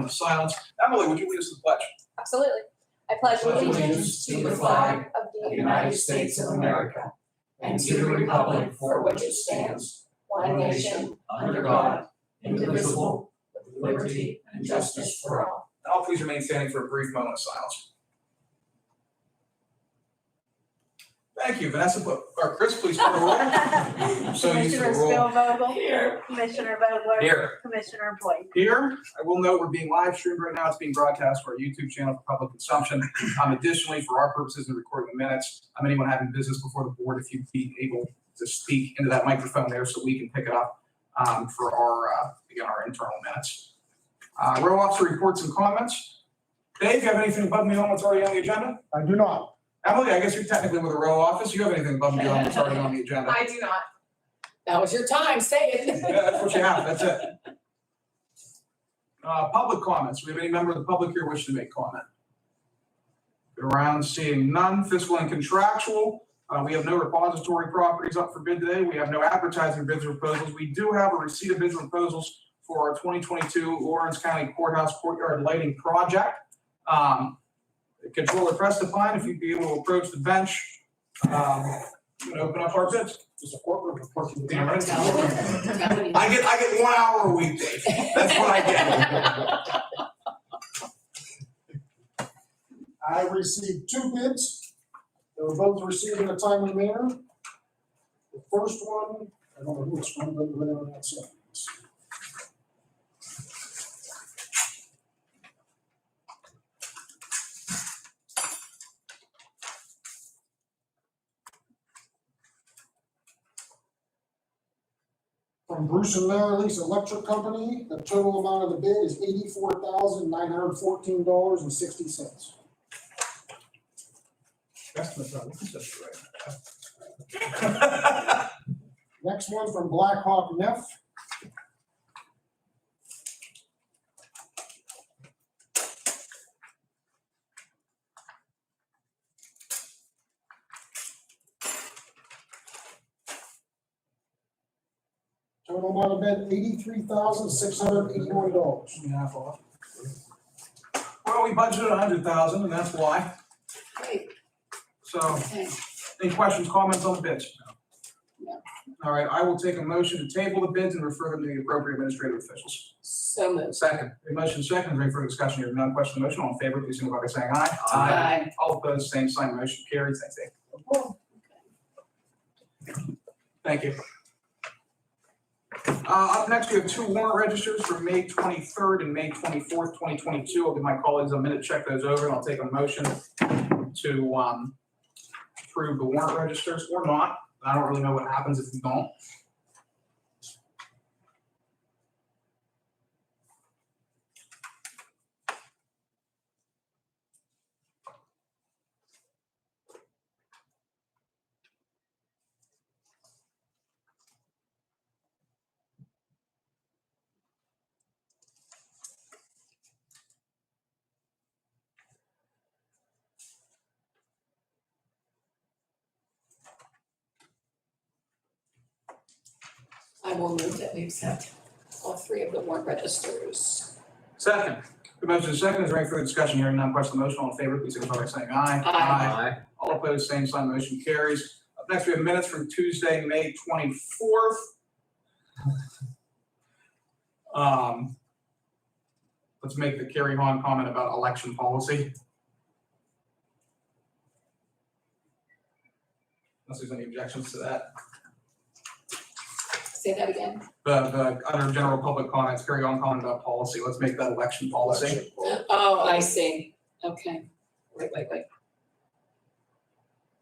moment of silence. Emily, would you lead us to the pledge? Absolutely. I pledge allegiance to the flag of of the United States of America and to the republic for which it stands, one nation, under God, indivisible, with liberty and justice for all. Now please remain standing for a brief moment of silence. Thank you, Vanessa, or Chris, please call the roll. So used to the Commissioner roll. Spielvogel. Here. Commissioner Vogler. Here. Commissioner Boyd. Here, I will note we're being live streamed right now. It's being broadcast for our YouTube channel for public consumption. Additionally, for our purposes in recording the minutes, anyone having business before the board, if you'd be able to speak into that microphone there so we can pick it up for our, again, our internal minutes. Row officer reports and comments. Dave, you have anything above and beyond what's already on the agenda? I do not. Emily, I guess you're technically with the row office. You have anything above and beyond what's already on the agenda? I do not. That was your time, say it. Yeah, that's what you have, that's it. Public comments. Do we have any member of the public here wish to make comment? Go around, seeing none. Fiscal and contractual. We have no repository properties up for bid today. We have no advertising bids or proposals. We do have a receipt of bids and proposals for our 2022 Lawrence County Courthouse Courtyard Lighting Project. Controller Prestapine, if you'd be able to approach the bench, I'm going to open up our bids. Just a courtroom report. I get 1 hour a week, Dave. That's what I get. I received 2 bids. They were both received in a timely manner. The first one, I don't know which one, but whatever that says. From Bruce and Larry's Electric Company, the total amount of the bid is $84,914.60. Estimate's not looking such right. Next one from Blackhawk Neff. Total amount of bid, $83,681. Half off. Well, we budgeted 100,000, and that's why. Great. So, Okay. any questions, comments on the bids? No. All right, I will take a motion to table the bids and refer them to the appropriate administrative officials. So moved. Second. A motion second, ready for discussion here. None, question on the motion. All in favor, please signify by saying aye. Aye. All opposed, same sign. Motion carries. Thanks, Dave. Thank you. Up next, we have 2 warrant registers for May 23rd and May 24th, 2022. I'll give my colleagues a minute to check those over, and I'll take a motion to approve the warrant registers or not. I don't really know what happens if we don't. I will move that we accept all 3 of the warrant registers. Second. The motion is second. Is there any further discussion here? None, question on the motion. All in favor, please signify by saying aye. Aye. All opposed, same sign. Motion carries. Up next, we have minutes from Tuesday, May 24th. Let's make the Carrie Hahn comment about election policy. Unless there's any objections to that. Say that again. The under general public comments, Carrie Hahn comment about policy. Let's make that election policy. Oh, I see. Okay. Wait.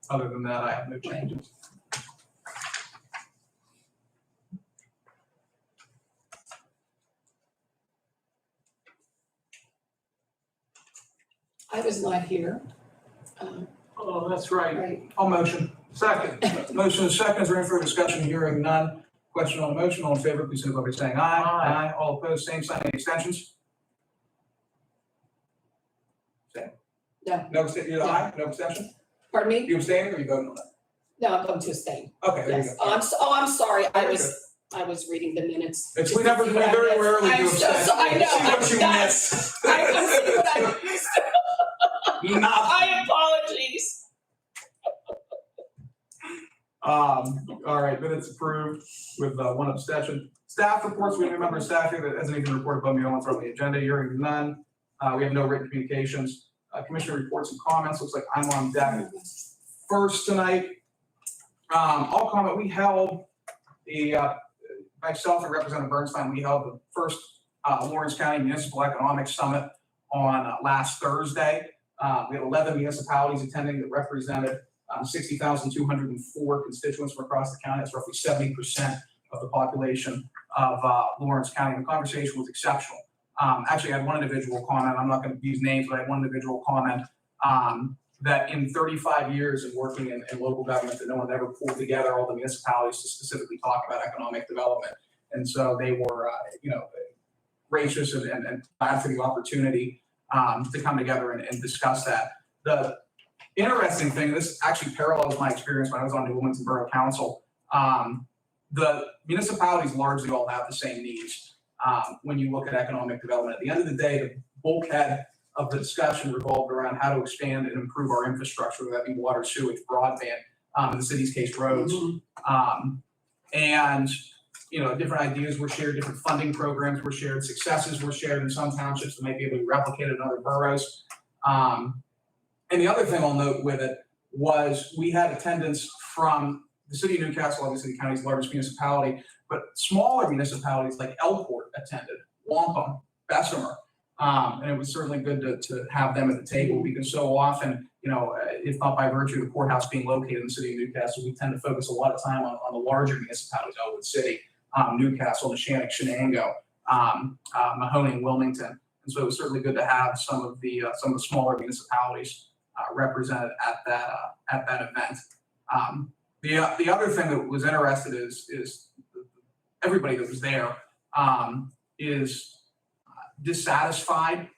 Other than that, I have no changes. I was not here. Oh, that's right. Right. I'll motion. Second. Motion is second. Is there any further discussion? Hearing none. Question on the motion. All in favor, please signify by saying aye. Aye. All opposed, same sign. Any extensions? Same. No. No extension. No. Aye. No extension. Pardon me? You abstaining or you voting on that? No, I'm going to abstain. Okay. There you Yes. go. I'm sorry. I was I was reading the minutes. We very rarely do I'm so sorry, I know, see what I'm you not- missed. I'm seeing what I missed. Nothing. My apologies. All right, minutes approved with one abstention. Staff reports, we have a member of staff here that hasn't even reported above me on the agenda, hearing none. We have no written communications. Commissioner reports and comments, looks like I'm on deck first tonight. I'll comment, we held myself and Representative Bernstein, we held the first Lawrence County Municipal Economic Summit on last Thursday. We had 11 municipalities attending that represented 60,204 constituents from across the county. That's roughly 70% of the population of Lawrence County. The conversation was exceptional. Actually, I had one individual comment, I'm not going to use names, but I had one individual comment that in 35 years of working in local government, that no one ever pulled together all the municipalities to specifically talk about economic development. And so they were, gracious and glad for the opportunity to come together and discuss that. The interesting thing, this actually parallels my experience when I was on the Wilmington Borough Council. The municipalities largely all have the same needs when you look at economic development. At the end of the day, the bulkhead of the discussion revolved around how to expand and improve our infrastructure, whether that be water, sewage, broadband, in the city's case, roads. And different ideas were shared, different funding programs were shared, successes were shared in some townships that might be able to be replicated in other boroughs. And the other thing I'll note with it was we had attendance from the city of Newcastle, obviously the county's largest municipality, but smaller municipalities like Elport attended, Wampum, Bessemer. And it was certainly good to have them at the table because so often, if not by virtue of the courthouse being located in the city of Newcastle, we tend to focus a lot of time on the larger municipalities, Elwood City, Newcastle, Neshannock, Shenango, Mahoney, and Wilmington. And so it was certainly good to have some of the smaller municipalities represented at that event. The other thing that was interesting is everybody that was there is dissatisfied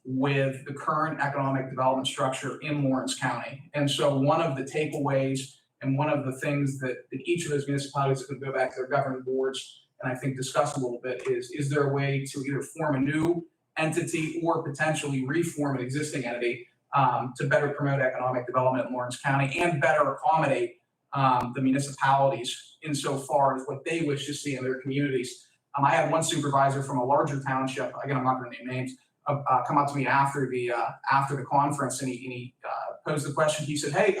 with the current economic development structure in Lawrence County. And so one of the takeaways and one of the things that each of those municipalities could go back to their governing boards and I think discuss a little bit is there a way to either form a new entity or potentially reform an existing entity to better promote economic development in Lawrence County and better accommodate the municipalities insofar as what they wish to see in their communities. I had one supervisor from a larger township, again, I'm not going to name names, come up to me after the conference, and he posed the question. He said, "Hey,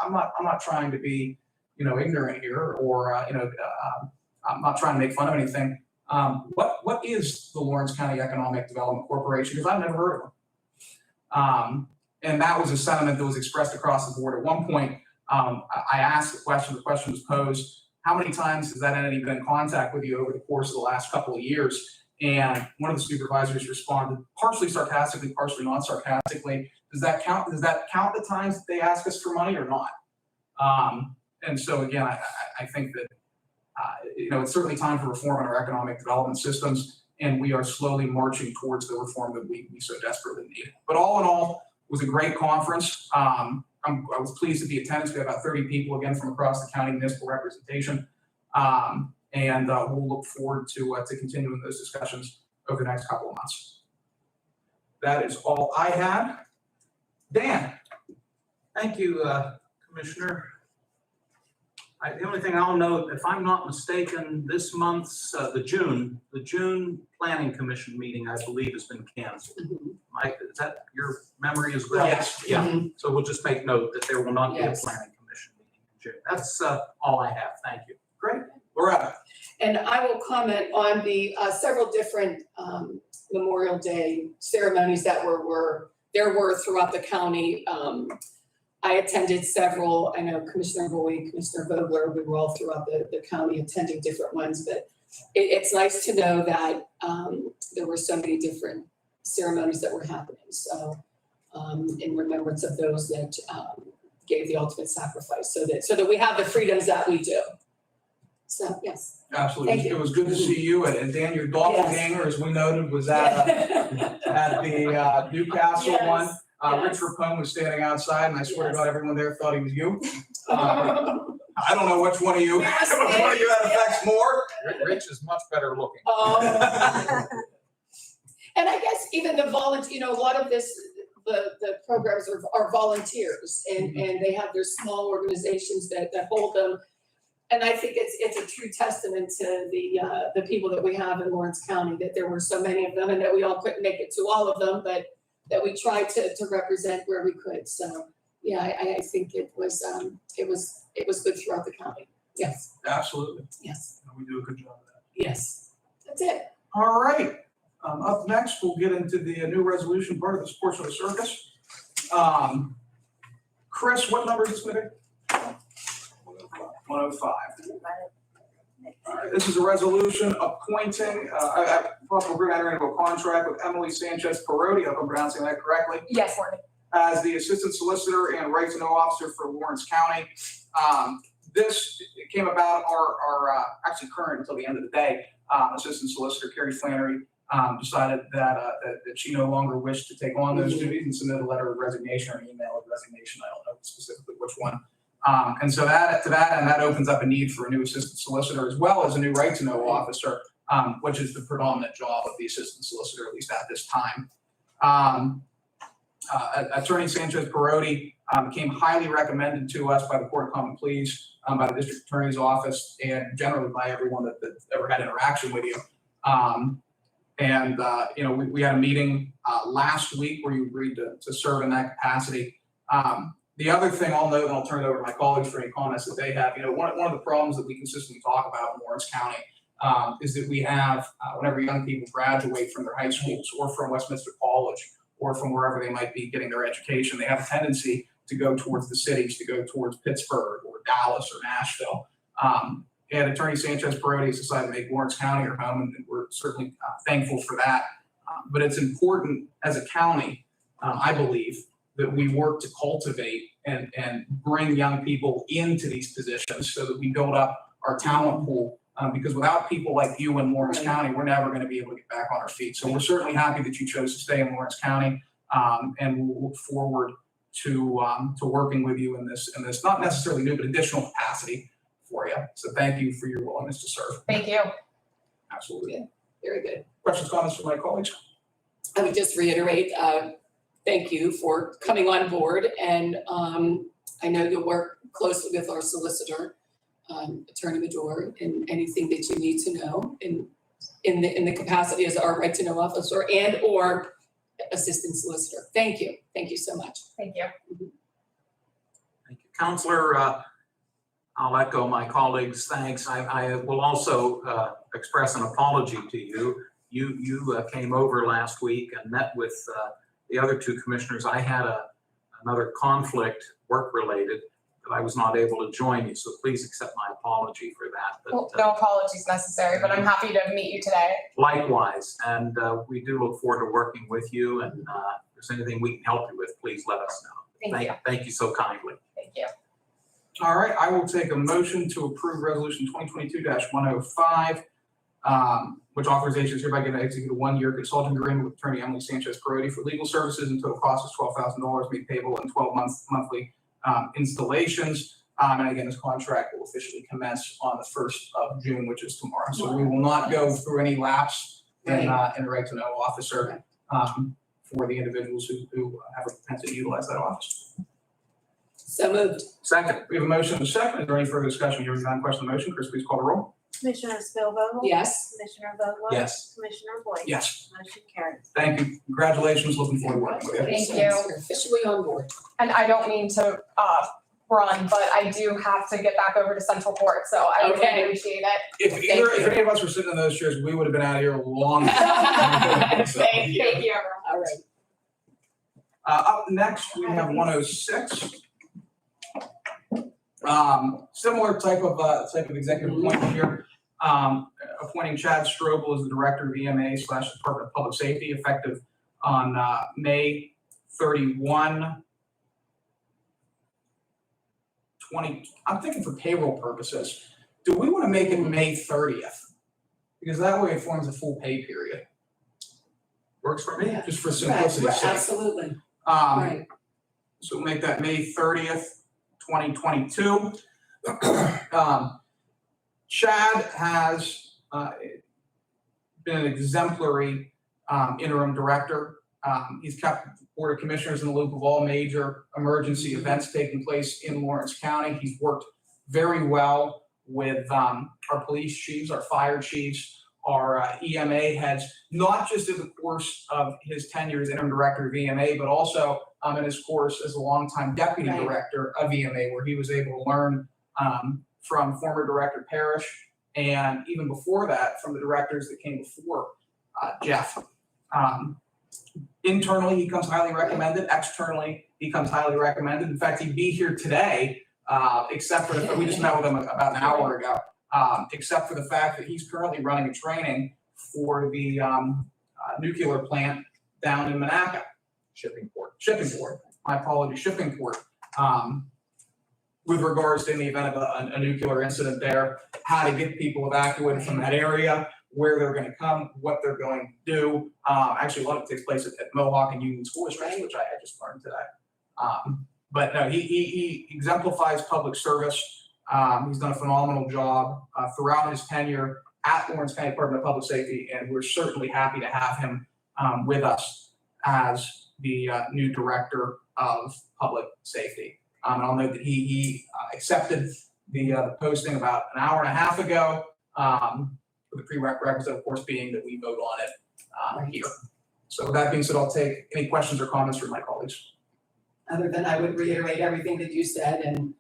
I'm not trying to be, ignorant here, or I'm not trying to make fun of anything. What is the Lawrence County Economic Development Corporation? Because I've never heard of them." And that was a sentiment that was expressed across the board. At one point, I asked the question was posed, how many times has that entity been in contact with you over the course of the last couple of years? And one of the supervisors responded, partially sarcastically, partially not sarcastically, does that count the times that they ask us for money or not? And so again, I think that it's certainly time for reform in our economic development systems, and we are slowly marching towards the reform that we so desperately need. But all in all, it was a great conference. I was pleased to be attendance. We had about 30 people again from across the county municipal representation. And we'll look forward to continuing those discussions over the next couple of months. That is all I had. Dan. Thank you, Commissioner. The only thing I'll note, if I'm not mistaken, this month's, the June Planning Commission meeting, I believe, has been canceled. Mike, is that your memory as well? Yes. Yeah, so we'll just make note that there will not be a Yes. Planning Commission meeting in June. That's all I have. Thank you. Great. Loretta. And I will comment on the several different Memorial Day ceremonies that were throughout the county. I attended several. I know Commissioner Boyd, Commissioner Vogler, we were all throughout the county attending different ones, but it's nice to know that there were so many different ceremonies that were happening. So in remembrance of those that gave the ultimate sacrifice so that we have the freedoms that we do. So, yes. Absolutely. Thank you. It was good to see you. And Dan, your doppelganger, as we noted, was at the Newcastle Yes. one. Yes. Rich Rapone was standing outside, and I swear to Yes. God, everyone there thought he was you. I don't know which one of you, which one of you that affects more. Rich is much better looking. And I guess even the volunteer, a lot of this, the programs are volunteers and they have their small organizations that hold them. And I think it's a true testament to the people that we have in Lawrence County, that there were so many of them and that we all couldn't make it to all of them, but that we tried to represent where we could. So, yeah, I think it was good throughout the county. Yes, Absolutely. yes, We do a good job of that. yes. That's it. All right, up next, we'll get into the new resolution part of this portion of the circus. Chris, what number is this meeting? 105. All right, this is a resolution appointing, we're going to enter into a contract with Emily Sanchez Perotti, I hope I'm pronouncing that correctly, Yes, Morgan. as the Assistant Solicitor and Right to Know Officer for Lawrence County. This came about our actually current until the end of the day, Assistant Solicitor Carrie Flannery decided that she no longer wished to take on those duties and submit a letter of resignation or an email of resignation. I don't know specifically which one. And so that opens up a need for a new Assistant Solicitor as well as a new Right to Know Officer, which is the predominant job of the Assistant Solicitor, at least at this time. Attorney Sanchez Perotti came highly recommended to us by the Court of Common Pleas, by the District Attorney's Office, and generally by everyone that ever had interaction with you. We had a meeting last week where you agreed to serve in that capacity. The other thing I'll note, and I'll turn it over to my colleagues for any comments that they have, one of the problems that we consistently talk about in Lawrence County is that we have, whenever young people graduate from their high schools or from Westminster College or from wherever they might be getting their education, they have a tendency to go towards the cities, to go towards Pittsburgh or Dallas or Nashville. And Attorney Sanchez Perotti has decided to make Lawrence County her home, and we're certainly thankful for that. But it's important as a county, I believe, that we work to cultivate and bring young people into these positions so that we build up our talent pool. Because without people like you in Lawrence County, we're never going to be able to get back on our feet. So we're certainly happy that you chose to stay in Lawrence County, and we'll look forward to working with you in this not necessarily new, but additional capacity for you. So thank you for your willingness to serve. Thank you. Absolutely. Very good. Questions, comments from my colleagues? I would just reiterate, thank you for coming on board, and I know you'll work closely with our solicitor, Attorney Medor, in anything that you need to know in the capacity as our Right to Know Officer and or Assistant Solicitor. Thank you. Thank you so much. Thank you. Thank you. Counselor, I'll echo my colleagues' thanks. I will also express an apology to you. You came over last week and met with the other two commissioners. I had another conflict, work-related, that I was not able to join you, so please accept my apology for that. But, Well, no apologies necessary, but I'm happy to meet you today. likewise, and we do look forward to working with you, and if there's anything we can help you with, please let us know. Thank you. Thank you so kindly. Thank you. All right, I will take a motion to approve resolution 2022-105, which authorization is hereby given to execute a one-year consulting agreement with attorney Emily Sanchez Perotti for legal services and total cost is $12,000 made payable in 12 monthly installations. And again, this contract will officially commence on the 1st of June, which is tomorrow. So we will not go through any lapse in right to know officer for the individuals who have a propensity to utilize that office. So moved. Second, we have a motion and a second. Is there any further discussion? Hearing none, question on the motion. Chris, please call the roll. Commissioner Spielvogel? Yes. Commissioner Vogler? Yes. Commissioner Boyd? Yes. Motion carries. Thank you. Congratulations. Looking forward to working with you. Thank you. You're officially on board. And I don't mean to run, but I do have to get back over to Central Court, so I really Okay. appreciate it. If any of us were sitting in those chairs, we would have been out of here long. So, Thank you, everyone. All right. Up next, we have 106. Similar type of executive appointment here. Appointing Chad Strobel as the Director of EMA / Department of Public Safety effective on May 31, 20. I'm thinking for payroll purposes, do we want to make it May 30th? Because that way it forms a full pay period, Works for me. just for Right, simplicity's sake. absolutely. Right. So we'll make that May 30th, 2022. Chad has been an exemplary interim director. He's kept the Board of Commissioners in the loop of all major emergency events taking place in Lawrence County. He's worked very well with our police chiefs, our fire chiefs, our EMA heads, not just in the course of his tenure as interim director of EMA, but also in his course as a longtime deputy Right. director of EMA, where he was able to learn from former Director Parrish, and even before that, from the directors that came before Jeff. Internally, he comes highly recommended. Externally, he comes highly recommended. In fact, he'd be here today, except for we just met with him about an hour ago. Except for the fact that he's currently running a training for the nuclear plant down in Monaco. Shipping port. My apologies, shipping port. With regards to in the event of a nuclear incident there, how to get people evacuated from that area, where they're going to come, what they're going to do. Actually, a lot of it takes place at Mohawk and Union School District, which I just learned today. But no, he exemplifies public service. He's done a phenomenal job throughout his tenure at Lawrence County Department of Public Safety, and we're certainly happy to have him with us as the new Director of Public Safety. And I'll note that he accepted the posting about an hour and a half ago, with the prerequisite, of course, being that we vote on it here. So with that being said, I'll take any questions or comments from my colleagues. Other than I would reiterate everything that you said, and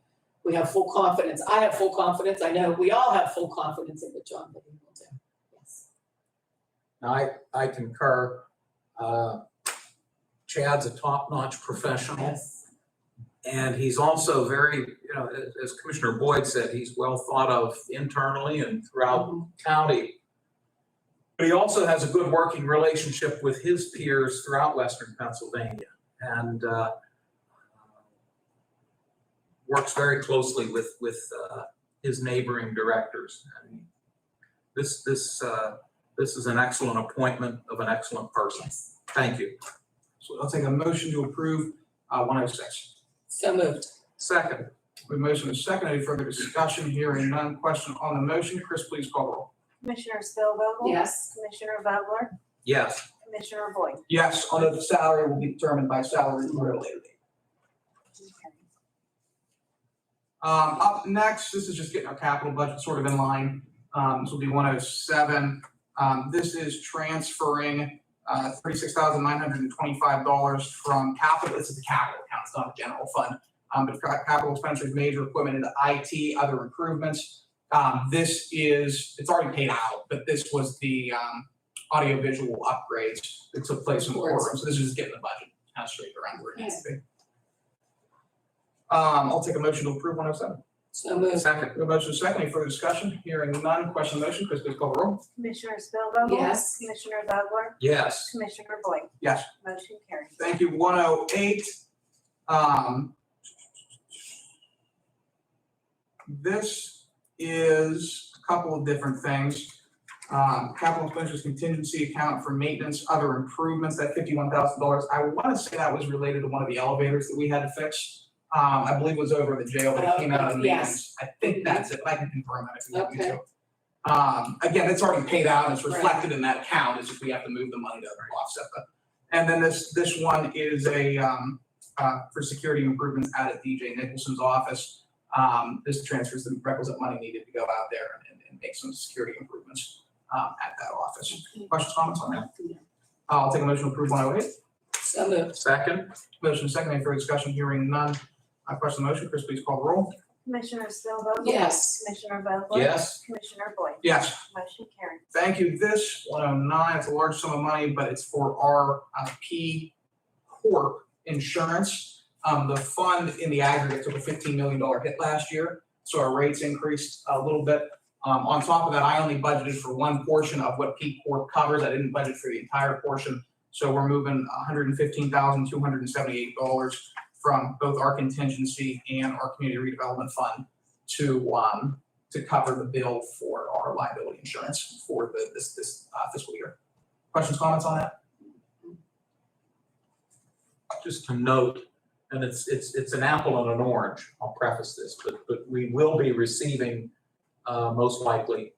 we have full confidence. I have full confidence. I know we all have full confidence in what John will do. Yes. I concur. Chad's a top-notch professional. Yes. And he's also very, as Commissioner Boyd said, he's well thought of internally and throughout the county. But he also has a good working relationship with his peers throughout Western Pennsylvania, and works very closely with his neighboring directors. And this is an excellent appointment of an excellent person. Yes. Thank you. So I'll take a motion to approve 106. So moved. Second. We have a motion and a second. Any further discussion? Hearing none. Question on the motion. Chris, please call the roll. Commissioner Spielvogel? Yes. Commissioner Vogler? Yes. Commissioner Boyd? Yes, although the salary will be determined by salary at a later date. Up next, this is just getting our capital budget sort of in line. This will be 107. This is transferring $36,925 from capital. This is the capital account, it's not a general fund. But capital expenditures, major equipment into IT, other improvements. It's already paid out, but this was the audiovisual upgrades that took place in the courtroom. So this is just getting the budget kind of straight around where it needs to be. I'll take a motion to approve 107. So moved. Second. The motion is second. Any further discussion? Hearing none. Question on the motion. Chris, please call the roll. Commissioner Spielvogel? Yes. Commissioner Vogler? Yes. Commissioner Boyd? Yes. Motion carries. Thank you. 108. This is a couple of different things. Capital expenditures contingency account for maintenance, other improvements, that $51,000. I want to say that was related to one of the elevators that we had to fix. I believe it was over at the jail, but it came out of the maintenance. I think that's it. I can confirm that if you want me to. Again, it's already paid out and it's reflected in that account. It's just we have to move the money to offset that. And then this one is for security improvements out at DJ Nicholson's office. This transfers the requisite money needed to go out there and make some security improvements at that office. Questions, comments on that? I'll take a motion to approve 108. So moved. Second. Motion second. Any further discussion? Hearing none. Question on the motion. Chris, please call the roll. Commissioner Spielvogel? Yes. Commissioner Vogler? Yes. Commissioner Boyd? Yes. Motion carries. Thank you. This 109, it's a large sum of money, but it's for our P Corp insurance. The fund in the aggregate took a $15 million hit last year, so our rates increased a little bit. On top of that, I only budgeted for one portion of what P Corp covers. I didn't budget for the entire portion. So we're moving $115,278 from both our contingency and our community redevelopment fund to cover the bill for our liability insurance for this fiscal year. Questions, comments on that? Just to note, and it's an apple and an orange, I'll preface this, but we will be receiving, most likely,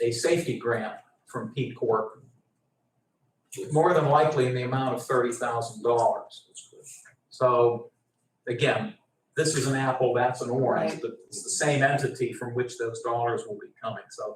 a safety grant from Pete Corp, more than likely in the amount of $30,000. So, again, this is an apple, that's an orange, Right. but it's the same entity from which those dollars will be coming, so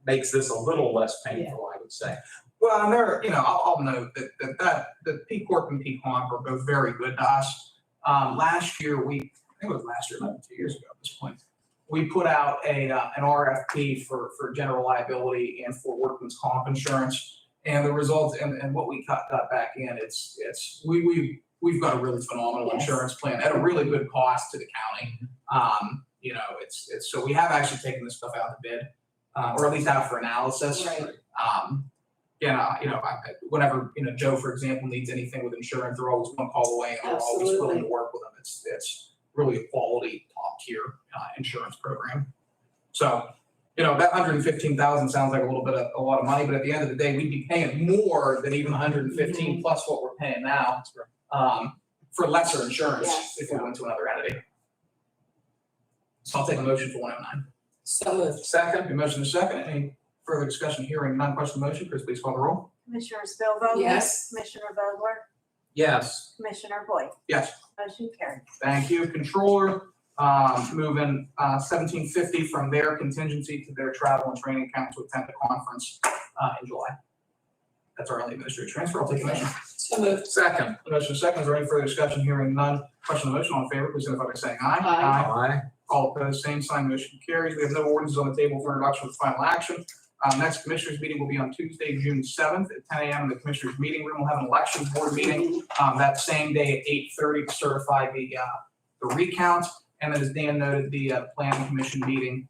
makes this a little less painful, I would say. Well, and there, I'll note that P Corp and P Comp are both very good to us. Last year, I think it was last year, maybe 2 years ago at this point, we put out an RFP for general liability and for workman's comp insurance. And the results and what we got back in, we've got a really phenomenal Yes. insurance plan at a really good cost to the county. So we have actually taken this stuff out to bid, or at least out for analysis. Right. Whenever, Joe, for example, needs anything with insurance, they're always one call away and we're always willing Absolutely. to work with them. It's really a quality, top tier, insurance program. So, that 115,000 sounds like a lot of money, but at the end of the day, we'd be paying more than even 115 plus what we're paying now, for lesser insurance Yes. if we went to another entity. So I'll take a motion for 109. So moved. Second, the motion is second. Any further discussion? Hearing none, question on the motion. Chris, please call the roll. Commissioner Spillvogel? Yes. Commissioner Vogler? Yes, Commissioner Boyd? Yes. Motion carried. Thank you. Controller, moving $1,750 from their contingency to their travel and training account to attend the conference in July. That's our only administrative transfer. I'll take a motion. So moved. second. The motion is second. Is there any further discussion? Hearing none. Question on the motion. All in favor, please signify by saying aye. Aye. Aye. All opposed, same sign. Motion carries. We have no ordinances on the table for introduction with final action. Next commissioners meeting will be on Tuesday, June 7th at 10 a.m. in the commissioners meeting room. We'll have an elections board meeting that same day at 8:30 to certify the recount. And then as Dan noted, the planning commission meeting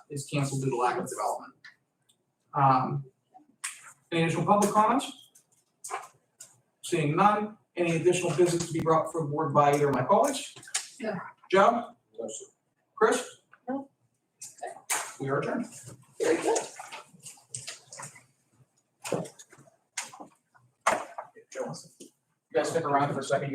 is canceled due to lack of development. Any additional public comments? Seeing none. Any additional business to be brought before the board by either of my colleagues? Yeah. Joe? No, sir. Chris? No. We are adjourned. Very good. You guys stick around for a second.